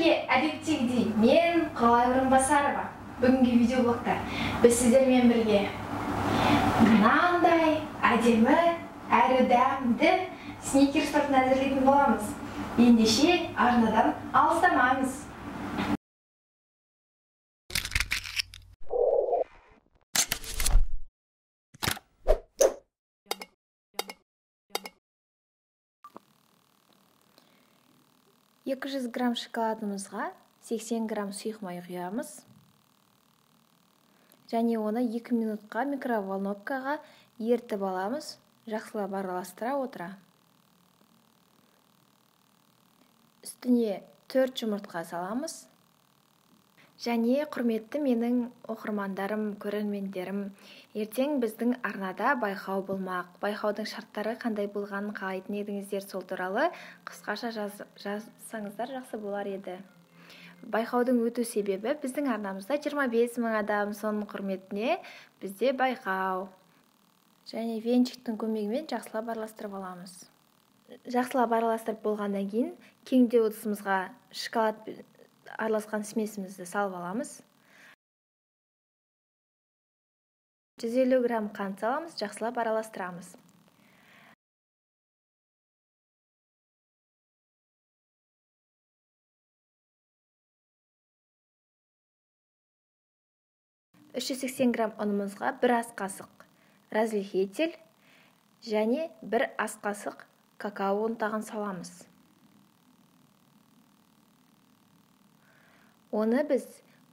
сіздерге әдеттегідей мен Құралай Орынбасарова. Бүгінгі видеоблогта біз сіздермен бірге мынандай әдемі әрі дәмді сникерс тортын әзірлейтін боламыз. Ендеше арнадан алыстамаңыз. Екі жүз грамм шоколадымызға 80 грамм сұйық май құямыз. Және оны 2 минутқа микроволновкаға ертіп аламыз, жақсылап араластыра отыра. Үстіне 4 жұмыртқа саламыз. Және құрметті менің оқырмандарым, көрермендерім, ертең біздің арнада байқау болмақ. Байқаудың шарттары қандай болғанын қалайтын едіңіздер, сол туралы қысқаша жазсаңыздар жақсы болар еді. Байқаудың өту себебі біздің арнамызда 25 мың адам, соның құрметіне бізде байқау. Және венчиктің көмегімен жақсылап араластырып аламыз. Жақсылап араластырып болғаннан кейін кеңдеу ыдысымызға шоколад араласқан смесімізді салып аламыз. 150 грамм қант саламыз, жақсылап араластырамыз. $380 грамм ұнымызға 1 ас қасық разрыхитель және 1 ас қасық какао ұнтағын саламыз. Оны біз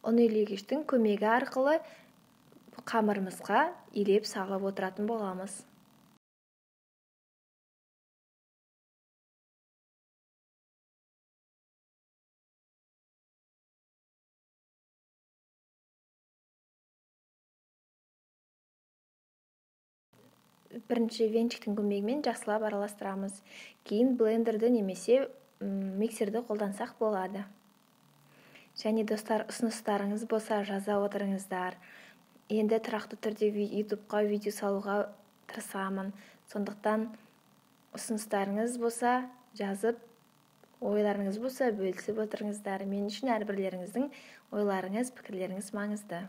ұн илегіштің көмегі арқылы қамырымызға илеп салып отыратын боламыз. Бірінші венчиктің көмегімен жақсылап араластырамыз. Кейін блендерді немесе миксерді қолдансақ болады. Және достар, ұсыныстарыңыз болса жаза отырыңыздар. Енді тұрақты түрде YouTube-қа видео салуға тырысамын. Сондықтан ұсыныстарыңыз болса жазып, ойларыңыз болса бөлісіп отырыңыздар. Мен үшін әрбірлеріңіздің ойларыңыз, пікірлеріңіз маңызды.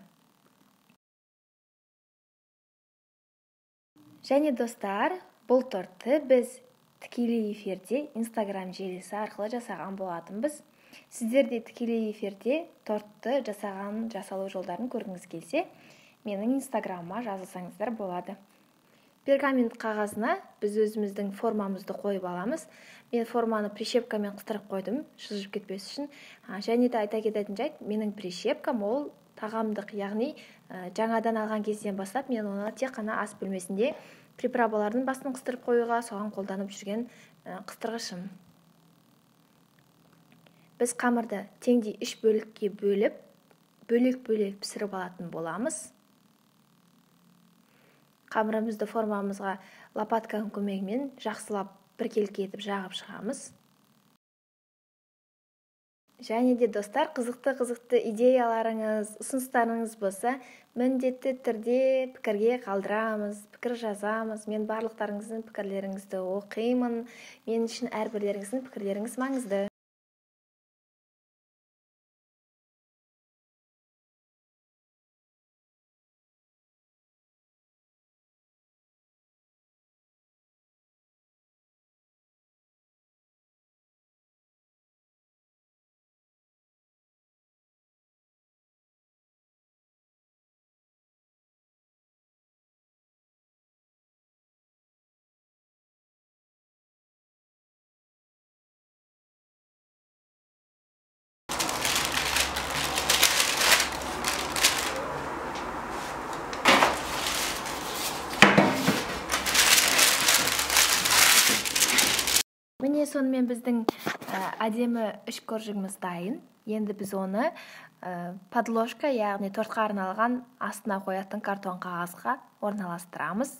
Және достар, бұл тортты біз тікелей эфирде Instagram желісі арқылы жасаған болатынбыз. Сіздер де тікелей эфирде тортты жасалу жолдарын көргіңіз келсе, менің Instagram'ыма жазылсаңыздар болады. Пергамент қағазына біз өзіміздің формамызды қойып аламыз. Мен форманы прищепкамен қыстырып қойдым, шыжып кетпес үшін. Және де айта кететін жайт, менің прищепкам ол тағамдық, яғни жаңадан алған кезден бастап мен оны тек қана ас бөлмесінде приправалардың басын қыстырып қоюға соған қолданып жүрген қыстырғышым. Біз қамырды теңдей 3 бөлікке бөліп, бөлек-бөлек пісіріп алатын боламыз. Қамырымызды формамызға лопатканың көмегімен жақсылап біркелкі етіп жағып шығамыз. Және де достар, қызықты идеяларыңыз, ұсыныстарыңыз болса, міндетті түрде пікірге қалдырамыз, пікір жазамыз. Мен барлықтарыңыздың пікірлеріңізді оқимын. Мен үшін әрбірлеріңіздің пікірлеріңіз маңызды. Міне сонымен біздің әдемі 3 коржигіміз дайын. Енді біз оны подложка, яғни тортқа арналған астына қоятын картон қағазға орналастырамыз.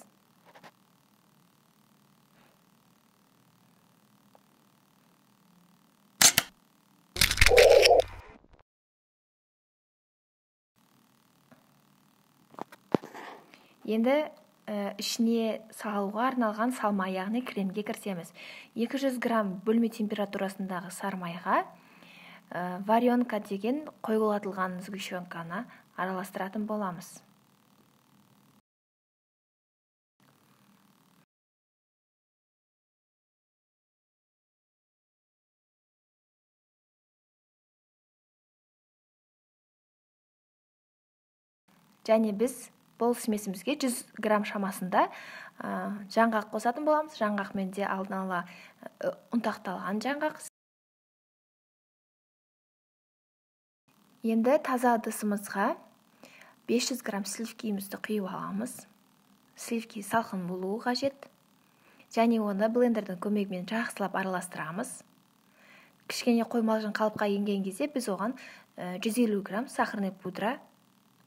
Енді ішіне салуға арналған салма, яғни кремге кірісеміз. 200 грамм бөлме температурасындағы сармайға варенка деген қойғылатылған сгущенканы араластыратын боламыз. Және біз бұл смесімізге 100 грамм шамасында жаңғақ қосатын боламыз. Жаңғақ менде алдын ала ұнтақталған жаңғақ. Енді таза ыдысымызға 500 грамм сливкимізді құйып аламыз. Сливки салқын болуы қажет. Және оны блендердің көмегімен жақсылап араластырамыз. Кішкене қоймалжың қалыпқа енген кезде біз оған 150 грамм сахарный пудра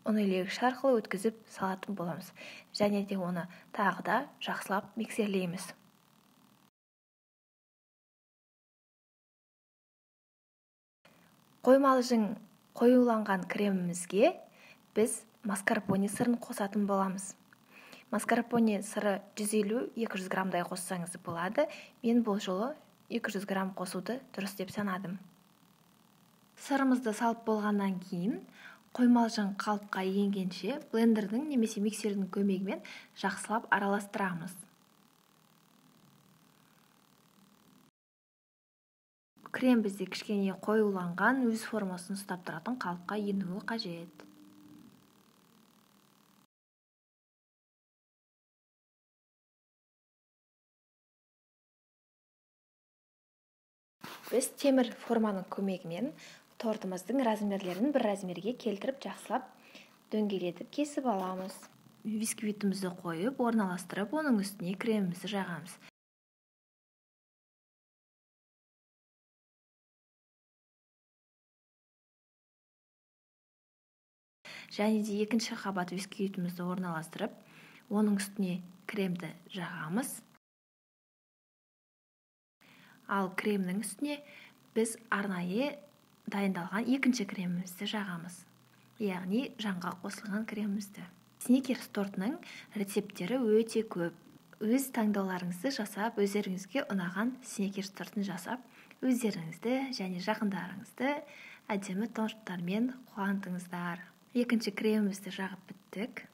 ұн илегіш арқылы өткізіп салатын боламыз. Және де оны тағы да жақсылап миксерлейміз. Қоймалжың қоюланған кремімізге біз маскарпоне сырын қосатын боламыз. Маскарпоне сыры 150-200 граммдай қоссаңыз болады. Мен бұл жолы 200 грамм қосуды дұрыс деп санадым. Сырымызды салып болғаннан кейін қоймалжың қалыпқа енгенше блендердің немесе миксердің көмегімен жақсылап араластырамыз. Крем бізде кішкене қоюланған, өз формасын ұстап тұратын қалыпқа енуі қажет. Біз темір форманың көмегімен тортымыздың размерлерін бір размерге келтіріп жақсылап дөңгелетіп кесіп аламыз. Бисквитімізді қойып, орналастырып, оның үстіне кремімізді жағамыз. Және де екінші қабат бисквитімізді орналастырып, оның үстіне кремді жағамыз. Ал кремнің үстіне біз арнайы дайындалған екінші кремімізді жағамыз. Яғни жаңғақ қосылған кремімізді. Сникерс тортының рецепттері өте көп. Өз таңдауларыңызды жасап, өздеріңізге ұнаған сникерс тортын жасап, өздеріңізді және жақындарыңызды әдемі торттармен қуантыңыздар. Екінші кремімізді жағып біттік.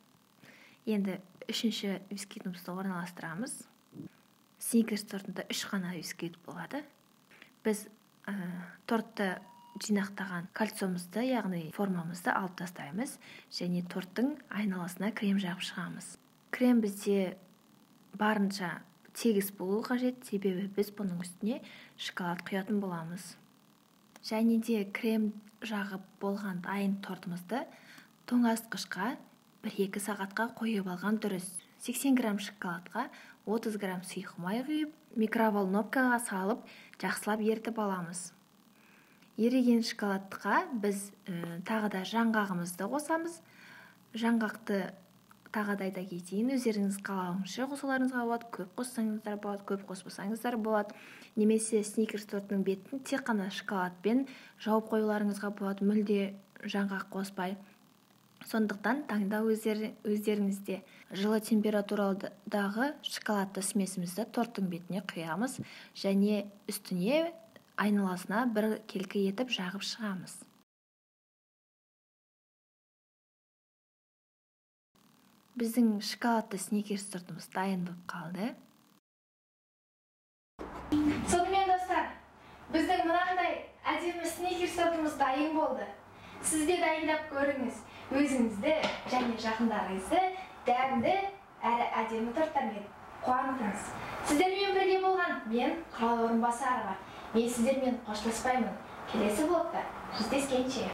Енді үшінші бисквитімізді орналастырамыз. Сникерс тортында 3 қана бисквит болады. Біз тортты жинақтаған кольцомызды, яғни формамызды алып тастаймыз және торттың айналасына крем жағып шығамыз. Крем бізде барынша тегіс болуы қажет, себебі біз бұның үстіне шоколад құятын боламыз. Және де крем жағып болған дайын тортымызды тоңазытқышқа 1-2 сағатқа қойып алған дұрыс. 80 грамм шоколадқа 30 грамм сұйық май құйып, микроволновкаға салып, жақсылап ерітіп аламыз. Еріген шоколадқа біз тағы да жаңғағымызды қосамыз. Жаңғақты тағы да айта кетейін, өздеріңіз қалауынша қосуларыңызға болады, көп қоссаңыздар болады, көп қоспасаңыздар болады. Немесе сникерс тортының бетін тек қана шоколадпен жауып қоюларыңызға болады, мүлде жаңғақ қоспай. Сондықтан таңдау өздеріңізде. Жылы температурадағы шоколадты смесімізді торттың бетіне құямыз және үстіне айналасына бір келкі етіп жағып шығамыз. Біздің шоколадты сникерс тортымыз дайын болып қалды. Сонымен достар, біздің мынандай әдемі сникерс тортымыз дайын болды. Сіз де дайындап көріңіз. Өзіңізді және жақындарыңызды дәмді әрі әдемі торттармен қуантыңыз. Сіздермен бірге болған мен Құрал Орынбасарова. Мен сіздермен қоштаспаймын. Келесі блогта жүздескенше.